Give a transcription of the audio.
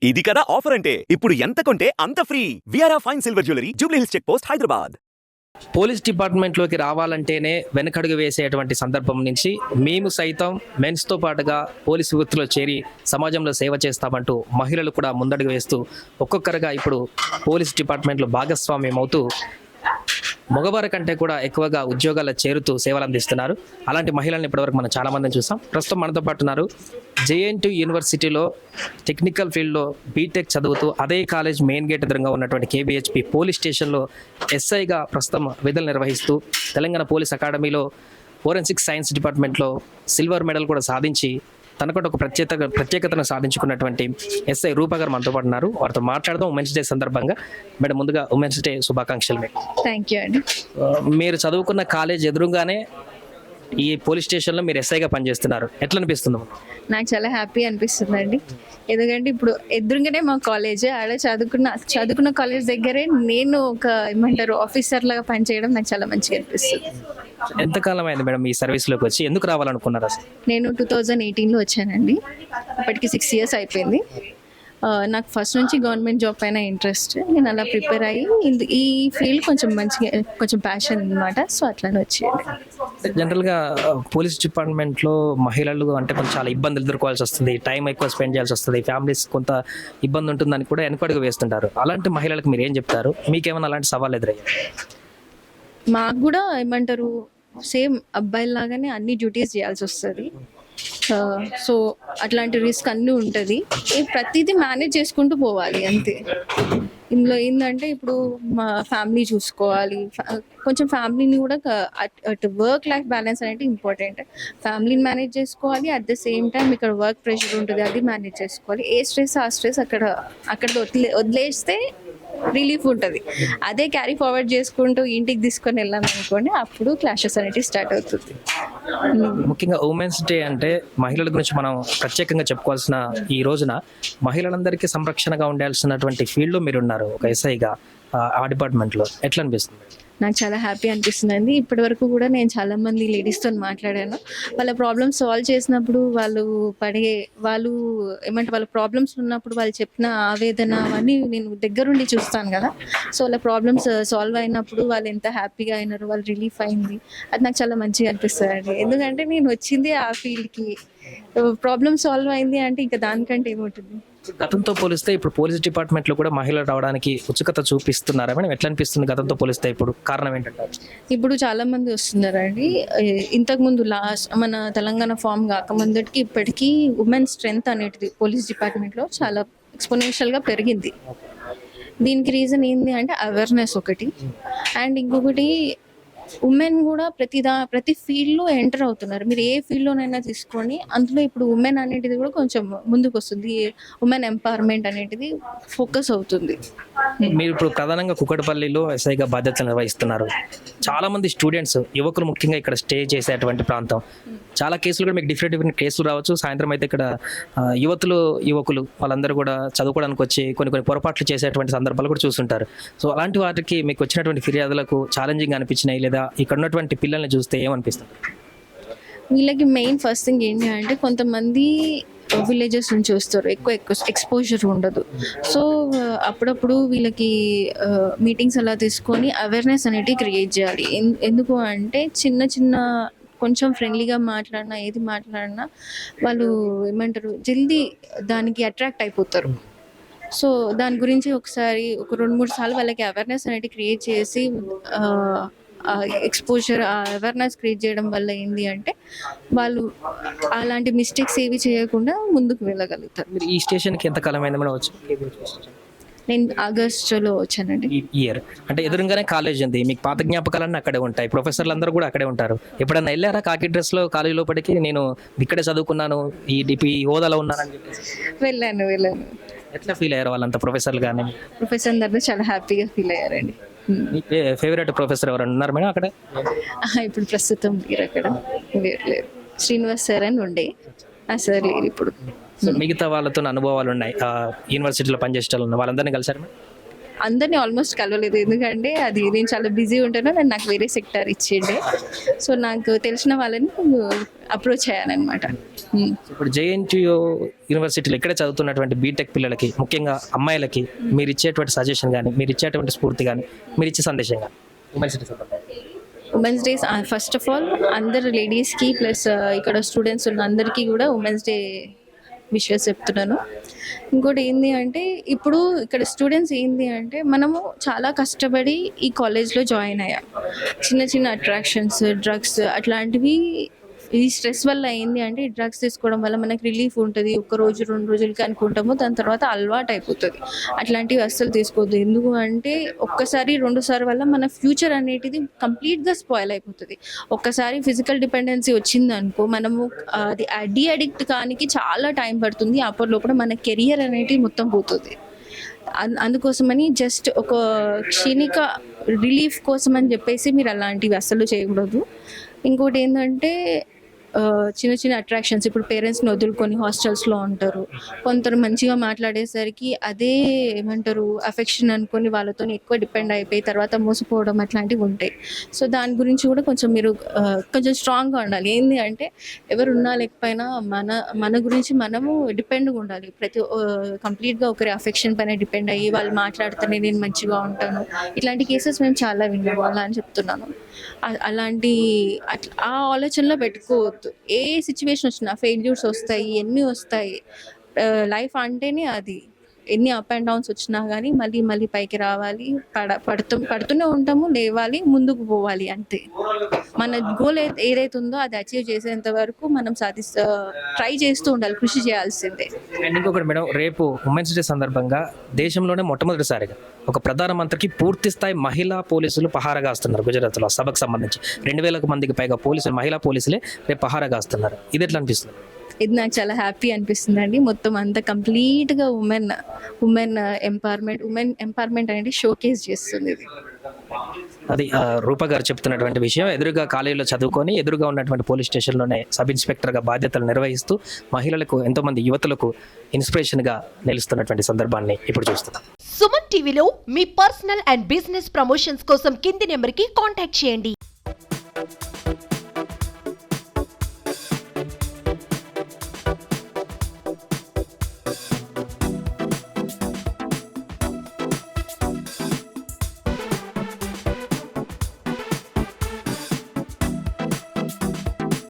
ఇది కదా ఆఫర్ అంటే ఇప్పుడు ఎంత కొంటే అంత ఫ్రీ. విఆర్ఆ fine silver jewellery, Jubilee Hills check post, Hyderabad. Police డిపార్ట్మెంట్లోకి రావాలంటేనే వెనకడుగు వేసేటువంటి సందర్భం నుంచి మేము సైతం మెన్స్తో పాటుగా పోలీసు వృత్తిలో చేరి సమాజంలో సేవ చేస్తామంటూ మహిళలు కూడా ముందడుగు వేస్తూ ఒక్కొక్కరుగా ఇప్పుడు పోలీస్ డిపార్ట్మెంట్లో భాగస్వామ్యం అవుతూ మగవారి కంటే కూడా ఎక్కువగా ఉద్యోగాల్లో చేరుతూ సేవలు అందిస్తున్నారు. అలాంటి మహిళలను ఇప్పటివరకు మనం చాలా మందిని చూసాం. ప్రస్తుతం మనతో పాటు ఉన్నారు జేఎన్టీ యూనివర్సిటీలో టెక్నికల్ ఫీల్డ్లో బీటెక్ చదువుతూ అదే కాలేజ్ మెయిన్ గేట్ ఎదురుగా ఉన్నటువంటి కేబిహెచ్పి పోలీస్ స్టేషన్లో ఎస్ఐగా ప్రస్తుతం విధులు నిర్వహిస్తూ తెలంగాణ పోలీస్ అకాడమీలో ఫోరెన్సిక్ సైన్స్ డిపార్ట్మెంట్లో సిల్వర్ మెడల్ కూడా సాధించి తనకంటే ఒక ప్రత్యేకతను సాధించుకున్నటువంటి ఎస్ఐ రూపా గారు మనతో పాటు ఉన్నారు. వారితో మాట్లాడదాం ఉమెన్స్ డే సందర్భంగా. మేడం, ముందుగా ఉమెన్స్ డే శుభాకాంక్షలు. మీకు థ్యాంక్ యూ అండి. మీరు చదువుకున్న కాలేజ్ ఎదురుగానే ఈ పోలీస్ స్టేషన్లో మీరు ఎస్ఐగా పనిచేస్తున్నారు. ఎట్లా అనిపిస్తుంది? నాకు చాలా హ్యాపీ అనిపిస్తుంది అండి. ఎందుకంటే ఇప్పుడు ఎదురుగానే మా కాలేజ్, ఆడ చదువుకున్న కాలేజ్ దగ్గరే నేను ఒక ఆఫీసర్ లాగా పనిచేయడం నాకు చాలా మంచిగా అనిపిస్తుంది. ఎంతకాలం అయింది మేడం ఈ సర్వీస్లోకి వచ్చి? ఎందుకు రావాలనుకున్నారు అసలు? నేను 2018లో వచ్చానండి. ఇప్పటికి 6 years అయిపోయింది. నాకు ఫస్ట్ నుంచి గవర్నమెంట్ జాబ్ పైన ఇంట్రెస్ట్. నేను అలా ప్రిపేర్ అయ్యి ఈ ఫీల్డ్ కొంచెం ప్యాషన్ అనమాట. సో అట్లానే వచ్చేది. జనరల్గా పోలీస్ డిపార్ట్మెంట్లో మహిళలు అంటే కొంచెం చాలా ఇబ్బందులు ఎదుర్కోవాల్సి వస్తుంది, టైం ఎక్కువ స్పెండ్ చేయాల్సి వస్తుంది, ఫ్యామిలీస్ కొంత ఇబ్బంది ఉంటుందని కూడా వెనకడుగు వేస్తుంటారు. అలాంటి మహిళలకు మీరు ఏం చెప్తారు? మీకేమైనా అలాంటి సవాళ్ళు ఎదురయ్యాయి? మాకు కూడా సేమ్ అబ్బాయిలాగానే అన్ని డ్యూటీస్ చేయాల్సి వస్తుంది. సో అట్లాంటి రిస్క్ అన్నీ ఉంటుంది. ప్రతిదీ మేనేజ్ చేసుకుంటూ పోవాలి అంతే. ఇందులో ఏంటంటే ఇప్పుడు మా ఫ్యామిలీ చూసుకోవాలి, కొంచెం ఫ్యామిలీని కూడా అటు వర్క్ లైఫ్ బ్యాలెన్స్ అనేది ఇంపార్టెంట్. ఫ్యామిలీని మేనేజ్ చేసుకోవాలి, అట్ ద సేమ్ టైం ఇక్కడ వర్క్ ప్రెషర్ ఉంటుంది, అది మేనేజ్ చేసుకోవాలి. ఏ స్ట్రెస్ ఆ స్ట్రెస్ అక్కడ వదిలేస్తే రిలీఫ్ ఉంటుంది. అదే క్యారీ ఫార్వర్డ్ చేసుకుంటూ ఇంటికి తీసుకొని వెళ్ళాను అనుకోండి, అప్పుడు క్లాషెస్ అనేవి స్టార్ట్ అవుతుంది. ముఖ్యంగా ఉమెన్స్ డే అంటే మహిళల గురించి మనం ప్రత్యేకంగా చెప్పుకోవాల్సిన ఈ రోజున మహిళలందరికీ సంరక్షణగా ఉండాల్సినటువంటి ఫీల్డ్లో మీరు ఉన్నారు ఒక ఎస్ఐగా. ఆ డిపార్ట్మెంట్లో ఎట్లా అనిపిస్తుంది? నాకు చాలా హ్యాపీ అనిపిస్తుందండి. ఇప్పటి వరకు కూడా నేను చాలా మంది లేడీస్తో మాట్లాడాను. వాళ్ళ ప్రాబ్లమ్స్ సాల్వ్ చేసినప్పుడు వాళ్ళ ప్రాబ్లమ్స్ ఉన్నప్పుడు వాళ్ళు చెప్పిన ఆవేదన అవన్నీ నేను దగ్గరుండి చూస్తాను కదా. సో వాళ్ళ ప్రాబ్లమ్స్ సాల్వ్ అయినప్పుడు వాళ్ళు ఎంత హ్యాపీగా అయినారు, వాళ్ళు రిలీఫ్ అయింది, అది నాకు చాలా మంచిగా అనిపిస్తుంది. ఎందుకంటే నేను వచ్చింది ఆ ఫీల్డ్కి. ప్రాబ్లమ్ సాల్వ్ అయింది అంటే ఇంకా దానికంటే ఏముంటుంది. గతంతో పోలిస్తే ఇప్పుడు పోలీస్ డిపార్ట్మెంట్లో కూడా మహిళలు రావడానికి ఉత్సుకత చూపిస్తున్నారా మేడం? ఎట్లా అనిపిస్తుంది గతంతో పోలిస్తే ఇప్పుడు? కారణం ఏంటంటే ఇప్పుడు చాలా మంది వస్తున్నారండి. ఇంతకుముందు మన తెలంగాణ ఫామ్ కాకముందటికి ఇప్పటికీ ఉమెన్ స్ట్రెంగ్త్ అనేది పోలీస్ డిపార్ట్మెంట్లో చాలా ఎక్స్పోనెన్షియల్గా పెరిగింది. దీనికి రీజన్ ఏంటి అంటే అవేర్నెస్ ఒకటి, అండ్ ఇంకొకటి ఉమెన్ కూడా ప్రతి ఫీల్డ్లో ఎంటర్ అవుతున్నారు. మీరు ఏ ఫీల్డ్లోనైనా తీసుకొని అందులో ఇప్పుడు ఉమెన్ అనేటిది కూడా కొంచెం ముందుకు వస్తుంది. ఉమెన్ ఎంపవర్మెంట్ అనేటిది ఫోకస్ అవుతుంది. మీరు ఇప్పుడు ప్రధానంగా కుకట్పల్లిలో ఎస్ఐగా బాధ్యతలు నిర్వహిస్తున్నారు. చాలా మంది స్టూడెంట్స్, యువకులు ముఖ్యంగా ఇక్కడ స్టే చేసేటువంటి ప్రాంతం. చాలా కేసులు కూడా మీకు డిఫరెంట్ కేసులు రావచ్చు. సాయంత్రం అయితే ఇక్కడ యువకులు వాళ్ళందరూ కూడా చదువుకోవడానికి వచ్చి కొన్ని పొరపాట్లు చేసేటువంటి సందర్భాలు కూడా చూస్తుంటారు. సో అలాంటి వాటికి మీకు వచ్చినటువంటి ఫిర్యాదులకు ఛాలెంజింగ్ అనిపించినాయి లేదా ఇక్కడ ఉన్నటువంటి పిల్లల్ని చూస్తే ఏమనిపిస్తుంది? వీళ్ళకి మెయిన్ ఫస్ట్ థింగ్ ఏంటి అంటే కొంతమంది విలేజెస్ నుంచి వస్తారు, ఎక్కువ ఎక్స్పోజర్ ఉండదు. సో అప్పుడప్పుడు వీళ్ళకి మీటింగ్స్ అలా తీసుకొని అవేర్నెస్ అనేది క్రియేట్ చేయాలి. ఎందుకు అంటే చిన్న కొంచెం ఫ్రెండ్లీగా మాట్లాడినా ఏది మాట్లాడినా వాళ్ళు జల్దీ దానికి అట్రాక్ట్ అయిపోతారు. సో దాని గురించి ఒకసారి ఒక 2-3 సార్లు వాళ్ళకి అవేర్నెస్ అనేది క్రియేట్ చేసి ఎక్స్పోజర్ అవేర్నెస్ క్రియేట్ చేయడం వల్ల ఏంటి అంటే వాళ్ళు అలాంటి మిస్టేక్స్ ఏవి చేయకుండా ముందుకు వెళ్ళగలుగుతారు. మీరు ఈ స్టేషన్కి ఎంతకాలం అయింది మేడం వచ్చి? నేను ఆగస్టులో వచ్చానండి. ఇయర్ అంటే ఎదురుగానే కాలేజ్ ఉంది, మీకు పాత జ్ఞాపకాలన్నీ అక్కడే ఉంటాయి, ప్రొఫెసర్లు అందరూ కూడా అక్కడే ఉంటారు. ఎప్పుడన్నా వెళ్ళారా కాకి డ్రెస్లో కాలేజ్ లోపలికి? నేను ఇక్కడే చదువుకున్నాను, ఈ హోదాలో ఉన్నానని చెప్పేసి వెళ్ళాను. ఎట్లా ఫీల్ అయ్యారు వాళ్ళంతా ప్రొఫెసర్లు? కానీ ప్రొఫెసర్ అందరూ చాలా హ్యాపీగా ఫీల్ అయ్యారండి. మీ ఫేవరెట్ ప్రొఫెసర్ ఎవరైనా ఉన్నారు మేడం అక్కడ? ఇప్పుడు ప్రస్తుతం మీరు అక్కడ లేరు. శ్రీనివాస్ సార్ అని ఉండే, ఆ సార్ లేరు ఇప్పుడు. మిగతా వాళ్ళతో అనుభవాలు ఉన్నాయి యూనివర్సిటీలో పనిచేసే వాళ్ళందరినీ కలిసారు మేడం? అందరినీ ఆల్మోస్ట్ కలవలేదు, ఎందుకంటే అది నేను చాలా బిజీ ఉంటాను, నాకు వేరే సెక్టార్ ఇచ్చిండే. సో నాకు తెలిసిన వాళ్ళని అప్రోచ్ అయ్యానమాట. ఇప్పుడు జేఎన్టీయూ యూనివర్సిటీలో ఇక్కడే చదువుతున్నటువంటి బీటెక్ పిల్లలకి, ముఖ్యంగా అమ్మాయిలకి మీరు ఇచ్చేటువంటి సజెషన్ కానీ, మీరు ఇచ్చేటువంటి స్ఫూర్తి కానీ, మీరు ఇచ్చే సందేశం కానీ ఉమెన్స్ డే సందర్భంగా? Women's days first of all అందరు లేడీస్కి ప్లస్ ఇక్కడ స్టూడెంట్స్ ఉన్న అందరికీ కూడా ఉమెన్స్ డే విషెస్ చెప్తున్నాను. ఇంకోటి ఏంటి అంటే, ఇప్పుడు ఇక్కడ స్టూడెంట్స్ ఏంటి అంటే, మనము చాలా కష్టపడి ఈ కాలేజ్లో జాయిన్ అయ్యాం. చిన్న చిన్న అట్రాక్షన్స్, డ్రగ్స్ అట్లాంటివి ఈ స్ట్రెస్ వల్ల ఏంది అంటే, ఈ డ్రగ్స్ తీసుకోవడం వల్ల మనకి రిలీఫ్ ఉంటుంది, 1 రోజు 2 రోజులకి అనుకుంటాము, దాని తర్వాత అలవాటు అయిపోతుంది. అట్లాంటివి అస్సలు తీసుకోవద్దు. ఎందుకు అంటే ఒక్కసారి 2 సార్లు వల్ల మన ఫ్యూచర్ అనేటిది కంప్లీట్గా స్పాయిల్ అయిపోతుంది. ఒక్కసారి ఫిజికల్ డిపెండెన్సీ వచ్చింది అనుకో, మనము అది అడిక్ట్ కానికి చాలా టైం పడుతుంది. అప్పటి లోపల మన కెరియర్ అనేది మొత్తం పోతుంది. అందుకోసమని జస్ట్ ఒక క్షణిక రిలీఫ్ కోసం అని చెప్పేసి మీరు అలాంటివి అస్సలు చేయకూడదు. ఇంకోటి ఏంటంటే, చిన్న చిన్న అట్రాక్షన్స్, ఇప్పుడు పేరెంట్స్ని వదులుకొని హాస్టల్స్లో ఉంటారు, కొందరు మంచిగా మాట్లాడేసరికి అదే ఏమంటారు అఫెక్షన్ అనుకొని వాళ్ళతో ఎక్కువ డిపెండ్ అయిపోయి తర్వాత మోసపోవడం అట్లాంటివి ఉంటాయి. సో దాని గురించి కూడా కొంచెం మీరు కొంచెం స్ట్రాంగ్గా ఉండాలి. ఏంటి అంటే, ఎవరున్నా లేకపోయినా మన గురించి మనము డిపెండ్గా ఉండాలి. కంప్లీట్గా ఒకరి అఫెక్షన్ పైన డిపెండ్ అయ్యి వాళ్ళు మాట్లాడితేనే నేను మంచిగా ఉంటాను, ఇట్లాంటి కేసెస్ మేము చాలా విన్నాము. అలా అని చెప్తున్నాను. అలాంటి ఆ ఆలోచనలో పెట్టుకోవద్దు. ఏ సిచ్యువేషన్ వచ్చినా ఫెయిల్యూర్స్ వస్తాయి, ఎన్ని వస్తాయి. లైఫ్ అంటేనే అది. ఎన్ని అప్ అండ్ డౌన్స్ వచ్చినా కానీ మళ్ళీ పైకి రావాలి, పడుతూనే ఉంటాము, లేవాలి, ముందుకు పోవాలి, అంతే. మన గోల్ ఏదైతే ఉందో అది అచీవ్ చేసేంత వరకు మనం ట్రై చేస్తూ ఉండాలి, కృషి చేయాల్సిందే. అండ్ ఇంకొకటి మేడం, రేపు ఉమెన్స్ డే సందర్భంగా దేశంలోనే మొట్టమొదటిసారిగా ఒక ప్రధానమంత్రికి పూర్తి స్థాయి మహిళా పోలీసులు పహారగాస్తున్నారు. గుజరాత్లో సభకు సంబంధించి 2000 మందికి పైగా పోలీసులు, మహిళా పోలీసులే రేపు పహారగాస్తున్నారు. ఇది ఎట్లా అనిపిస్తుంది? ఇది నాకు చాలా హ్యాపీ అనిపిస్తుంది అండి. మొత్తం అంతా కంప్లీట్గా ఉమెన్ ఎంపవర్మెంట్ అనేది షోకేస్ చేస్తుంది ఇది. అది రూప గారు చెప్తున్నటువంటి విషయం. ఎదురుగా కాలేజీలో చదువుకొని ఎదురుగా ఉన్నటువంటి పోలీస్ స్టేషన్లోనే సబ్ ఇన్స్పెక్టర్గా బాధ్యతలు నిర్వహిస్తూ మహిళలకు, ఎంతోమంది యువతులకు ఇన్స్పిరేషన్గా నిలుస్తున్నటువంటి సందర్భాన్ని ఇప్పుడు చూస్తున్నాం. సుమన్ టీవీలో మీ పర్సనల్ అండ్ బిజినెస్ ప్రమోషన్స్ కోసం కింది నెంబర్కి కాంటాక్ట్ చేయండి.